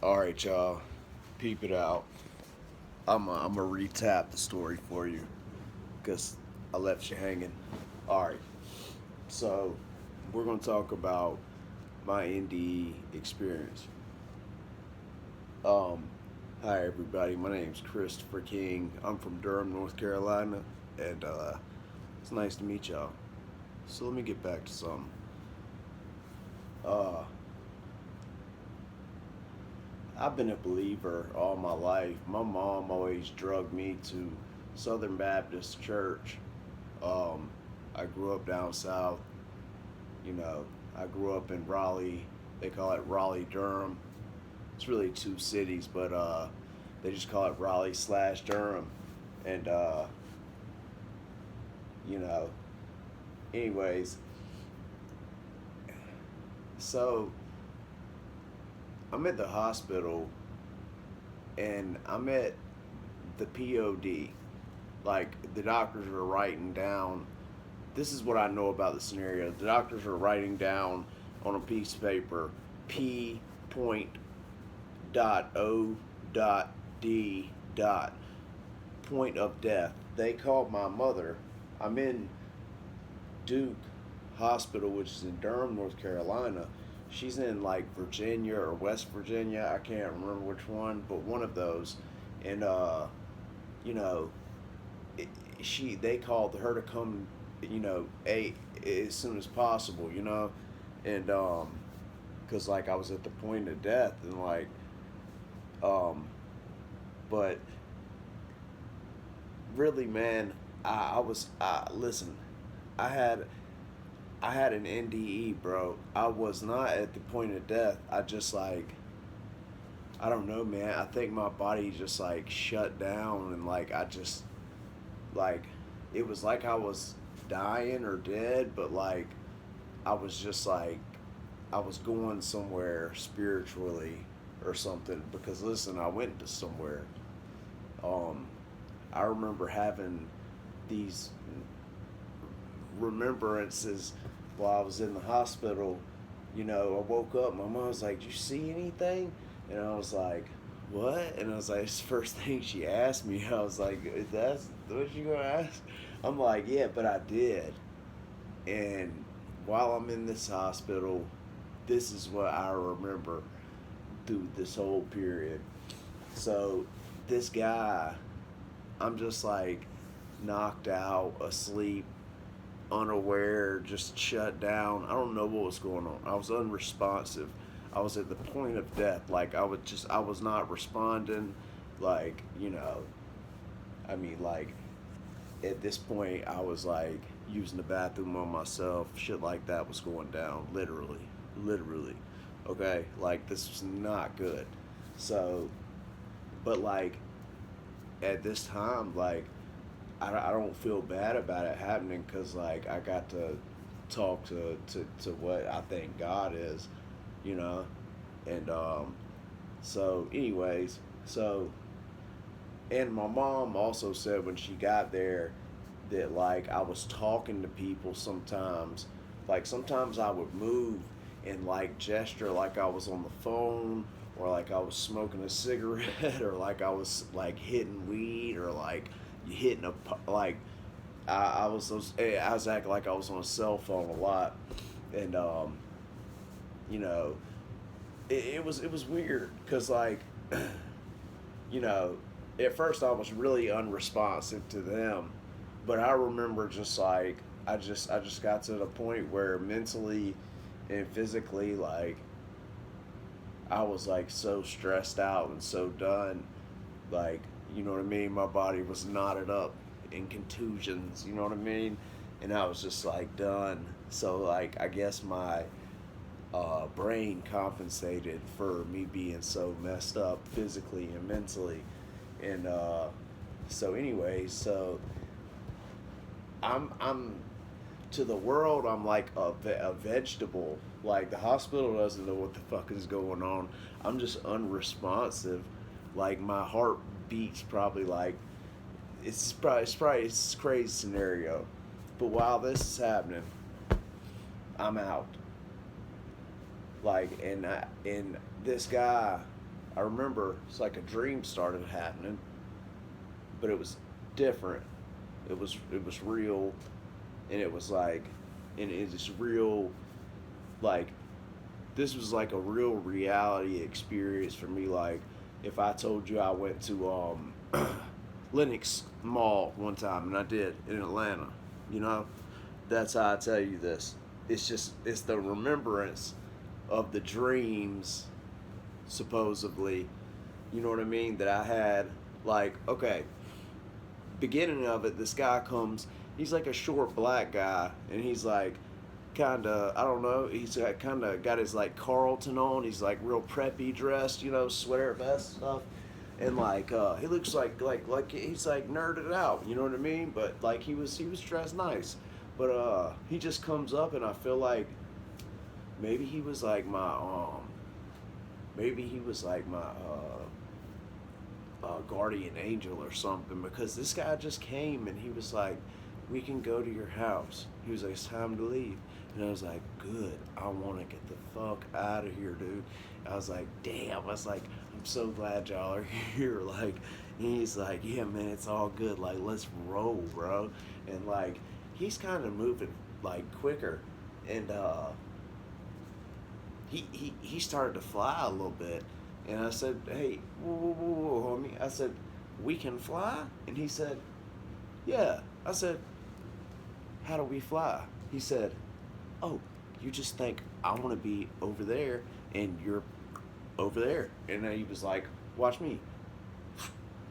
All right, y'all, peep it out. I'm gonna retap the story for you because I left you hanging. All right, so we're gonna talk about my NDE experience. Um, Hi everybody, my name's Christopher King. I'm from Durham, North Carolina, and it's nice to meet y'all. So let me get back to something. Uh, I've been a believer all my life. My mom always drugged me to Southern Baptist Church. Um, I grew up down south. You know, I grew up in Raleigh. They call it Raleigh Durham. It's really two cities, but they just call it Raleigh slash Durham. And you know, anyways, so I'm at the hospital and I'm at the POD. Like the doctors are writing down. This is what I know about the scenario. The doctors are writing down on a piece of paper P point dot O dot D dot point of death. They called my mother. I'm in Duke Hospital, which is in Durham, North Carolina. She's in like Virginia or West Virginia. I can't remember which one, but one of those. And you know, it, they called her to come, as soon as possible, and because like I was at the point of death and like um, but really, man, I was listen, I had I had an NDE, bro. I was not at the point of death. I just like I don't know, man. I think my body just like shut down and like I just like it was like I was dying or dead, but like I was just like I was going somewhere spiritually or something because listen, I went to somewhere. Um I remember having these remembrances while I was in the hospital. I woke up, my mom was like, "Did you see anything?" And I was like, "What?" And I was like, it's the first thing she asked me. I was like, "That's what you gonna ask?" I'm like, "Yeah, but I did." And while I'm in this hospital, this is what I remember through this whole period. So, this guy, I'm just like knocked out, asleep, unaware, just shut down. I don't know what was going on. I was unresponsive. I was at the point of death. Like I was not responding. Like, I mean, like at this point, I was like using the bathroom on myself. Shit like that was going down, literally, literally. Okay, like this was not good. So, but like at this time, like I don't feel bad about it happening because like I got to talk to what I think God is, you know, and so anyways, so and my mom also said when she got there that like I was talking to people sometimes, like sometimes I would move and like gesture like I was on the phone or like I was smoking a cigarette or like I was like hitting weed or like hitting like I was acting like I was on a cell phone a lot, and you know, it was weird because like, you know, at first I was really unresponsive to them, but I remember just like I just got to the point where mentally and physically like I was like so stressed out and so done, like you know what I mean. My body was knotted up in contusions, you know what I mean, and I was just like done. So like I guess my brain compensated for me being so messed up physically and mentally, and so anyway, so I'm to the world I'm like a vegetable. Like the hospital doesn't know what the fuck is going on. I'm just unresponsive. Like my heart beats probably like it's a crazy scenario. But while this is happening, I'm out. Like and this guy, I remember it's like a dream started happening, but it was different. It was real, and it was like, and it's real, like this was like a real reality experience for me. Like if I told you I went to Lenox Mall one time, and I did in Atlanta, you know, that's how I tell you this. It's the remembrance of the dreams, supposedly, you know what I mean, that I had. Like, okay, beginning of it, this guy comes. He's like a short black guy, and he's like, kind of, I don't know. He's got kind of got his like Carlton on. He's like real preppy dressed, you know, sweater vest stuff, and like he looks like he's like nerded out. You know what I mean? But like he was dressed nice. But he just comes up, and I feel like maybe he was like my maybe he was like my guardian angel or something, because this guy just came and he was like, we can go to your house. He was like, it's time to leave. And I was like, good. I want to get the fuck out of here, dude. I was like, damn. I was like, I'm so glad y'all are here. Like, and he's like, yeah, man, it's all good. Like, let's roll, bro. And like, he's kind of moving like quicker. And he started to fly a little bit. And I said, hey, whoa, whoa, whoa, whoa, homie. I said, we can fly? And he said, yeah. I said, how do we fly? He said, oh, you just think I want to be over there and you're over there. And then he was like, watch me.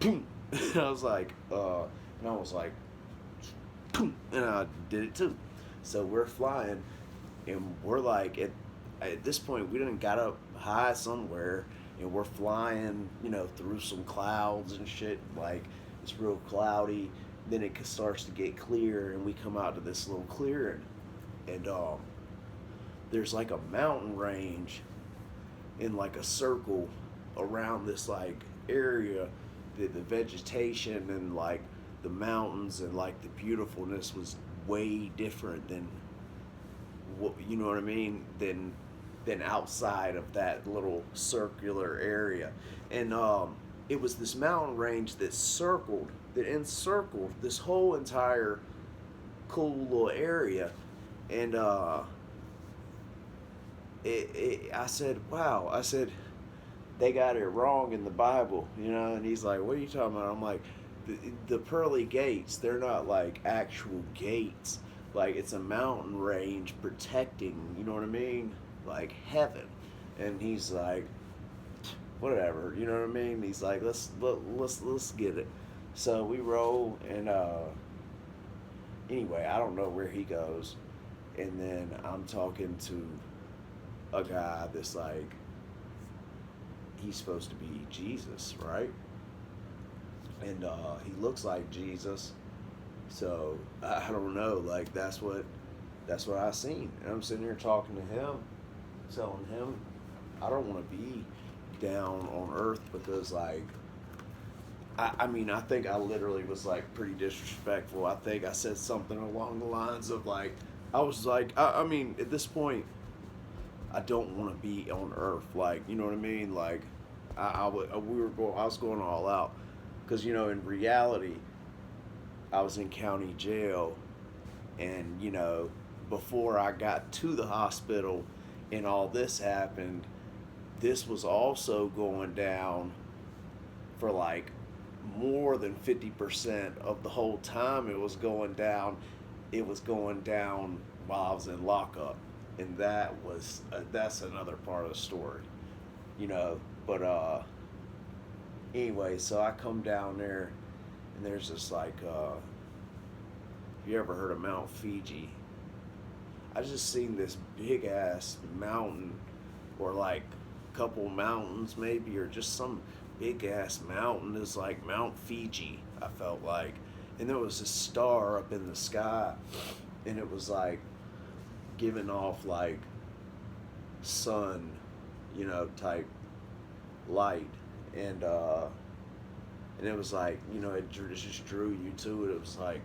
And I was like, and I did it too. So we're flying, and we're like, at this point, we done got up high somewhere, and we're flying, you know, through some clouds and shit. Like, it's real cloudy. Then it starts to get clear, and we come out to this little clearing, and there's like a mountain range in like a circle around this like area. The vegetation and like the mountains and like the beautifulness was way different than what, you know what I mean, than outside of that little circular area. And it was this mountain range that encircled this whole entire cool little area. And I said, wow. I said, they got it wrong in the Bible, you know. And he's like, what are you talking about? I'm like, the pearly gates, they're not like actual gates. Like, it's a mountain range protecting, you know what I mean, like heaven. And he's like, whatever, you know what I mean. He's like, let's get it. So we roll, and anyway, I don't know where he goes. And then I'm talking to a guy that's like, he's supposed to be Jesus, right? And he looks like Jesus. So I don't know, like that's what I seen. And I'm sitting here talking to him, telling him I don't want to be down on earth, because like I mean, I think I literally was like pretty disrespectful. I think I said something along the lines of like, I was like, I mean, at this point, I don't want to be on earth. Like, you know what I mean? Like, I was going all out, because you know, in reality, I was in county jail, and you know, before I got to the hospital, and all this happened, this was also going down for like more than 50% of the whole time it was going down. It was going down while I was in lockup, and that's another part of the story, you know. But anyway, so I come down there, and there's this like you ever heard of Mount Fiji? I just seen this big ass mountain, or like a couple mountains maybe, or just some big ass mountain is like Mount Fiji, I felt like. And there was a star up in the sky, and it was like giving off like sun, you know, type light. And it was like, you know, it just drew you to it. It was like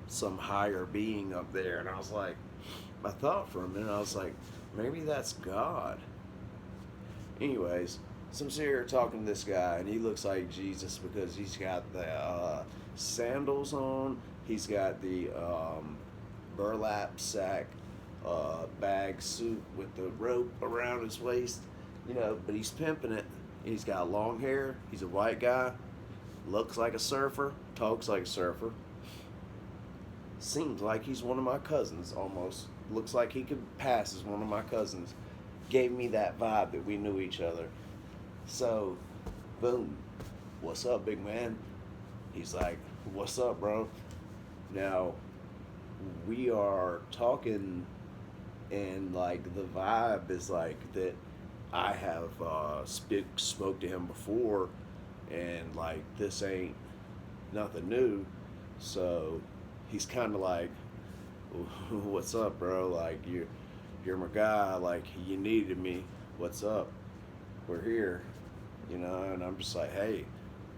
some higher being up there. And I was like, I thought for a minute, I was like, maybe that's God. Anyways, So I'm sitting here talking to this guy, and he looks like Jesus because he's got the sandals on. He's got the burlap sack bag suit with the rope around his waist, you know, but he's pimping it. He's got long hair. He's a white guy. Looks like a surfer. Talks like a surfer. Seems like he's one of my cousins almost. Looks like he could pass as one of my cousins. Gave me that vibe that we knew each other. So, boom. What's up, big man? He's like, what's up, bro? Now, we are talking, and like the vibe is like that I have spoke to him before, and like this ain't nothing new. So he's kind of like, what's up, bro? Like you're my guy. Like you needed me. What's up? We're here, you know. And I'm just like, hey,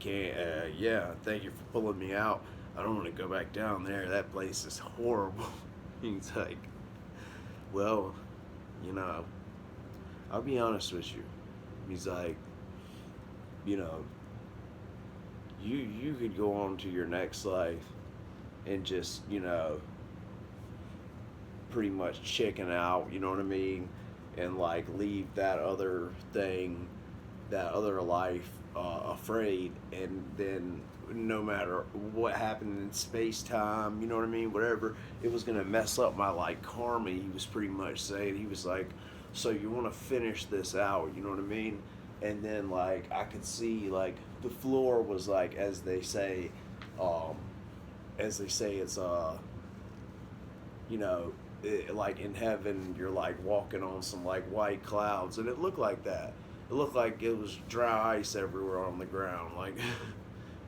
can't. Yeah, thank you for pulling me out. I don't want to go back down there. That place is horrible. He's like, well, you know, I'll be honest with you. He's like, you know, you could go on to your next life and just, you know, pretty much chicken out, you know what I mean? And like leave that other thing, that other life afraid, and then no matter what happened in space time, you know what I mean, whatever, it was gonna mess up my like karma. He was pretty much saying, he was like, so you want to finish this out, you know what I mean? And then like I could see like the floor was like, um as they say, it's you know, like in heaven, you're like walking on some like white clouds, and it looked like that. It looked like it was dry ice everywhere on the ground. Like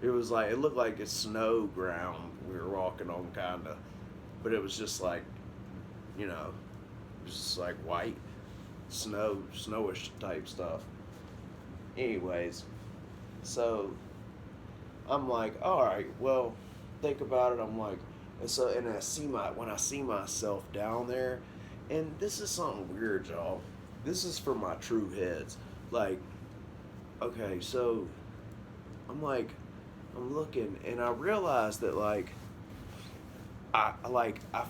it was like, it looked like it's snow ground we were walking on, kind of, but it was just like, you know, it was just like white snowish type stuff. Anyways, so I'm like, all right, well, think about it. I'm like, and so, and when I see myself down there, and this is something weird, y'all. This is for my true heads. Like, okay, so I'm like, I'm looking, and I realize that I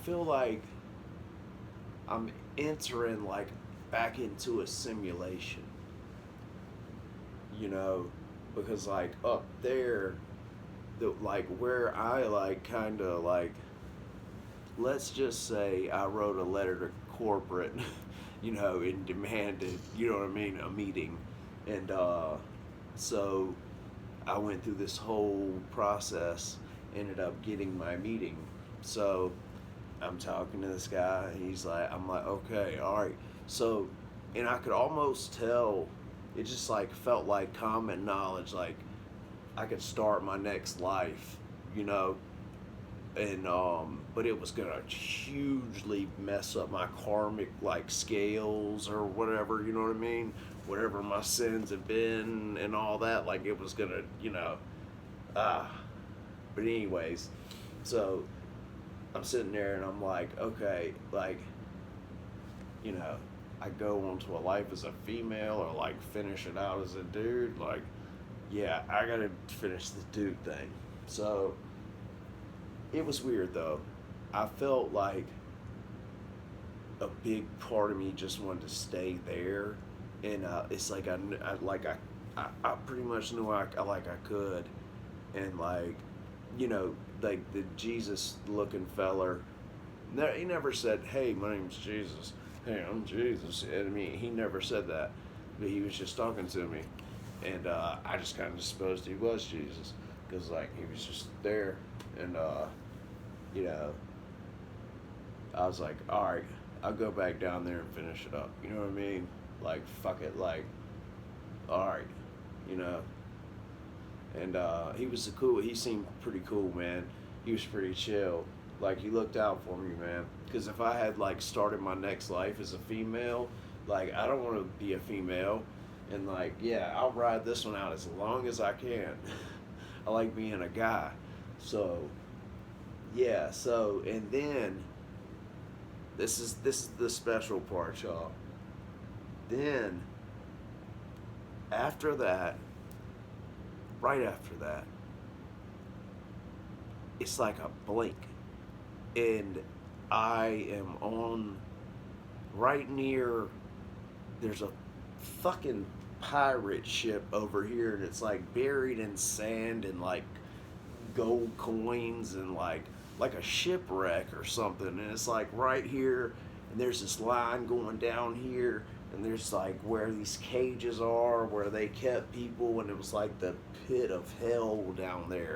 feel like I'm entering like back into a simulation, you know, because like up there, the like where I like kind of like, let's just say I wrote a letter to corporate, you know, and demanded, you know what I mean, a meeting, and so I went through this whole process, ended up getting my meeting. So I'm talking to this guy, and he's like, I'm like, okay, all right. So, and I could almost tell, it just like felt like common knowledge, like I could start my next life, you know, and but it was gonna hugely mess up my karmic like scales or whatever, you know what I mean? Whatever my sins have been and all that, like it was gonna, you know, ah. But anyways, so I'm sitting there and I'm like, okay, like, you know, I go onto a life as a female or like finish it out as a dude, like, yeah, I gotta finish the dude thing. So it was weird though. I felt like a big part of me just wanted to stay there, and it's like I pretty much knew I could, and like, you know, like the Jesus looking feller, he never said, hey, my name's Jesus, hey, I'm Jesus. And I mean, he never said that, but he was just talking to me, and I just kind of supposed he was Jesus, because like he was just there, and you know, I was like, all right, I'll go back down there and finish it up. You know what I mean? Like, fuck it. Like, all right, you know. And he seemed pretty cool, man. He was pretty chill. Like, he looked out for me, man. Because if I had, like, started my next life as a female, like, I don't want to be a female. And, like, yeah, I'll ride this one out as long as I can. I like being a guy. So, yeah, so, and then, this is the special part, y'all. Then after that, right after that, it's like a blink. And I am on right near, there's a fucking pirate ship over here, and it's like buried in sand and like gold coins and like a shipwreck or something. And it's like right here, and there's this line going down here, and there's like where these cages are where they kept people, and it was like the pit of hell down there.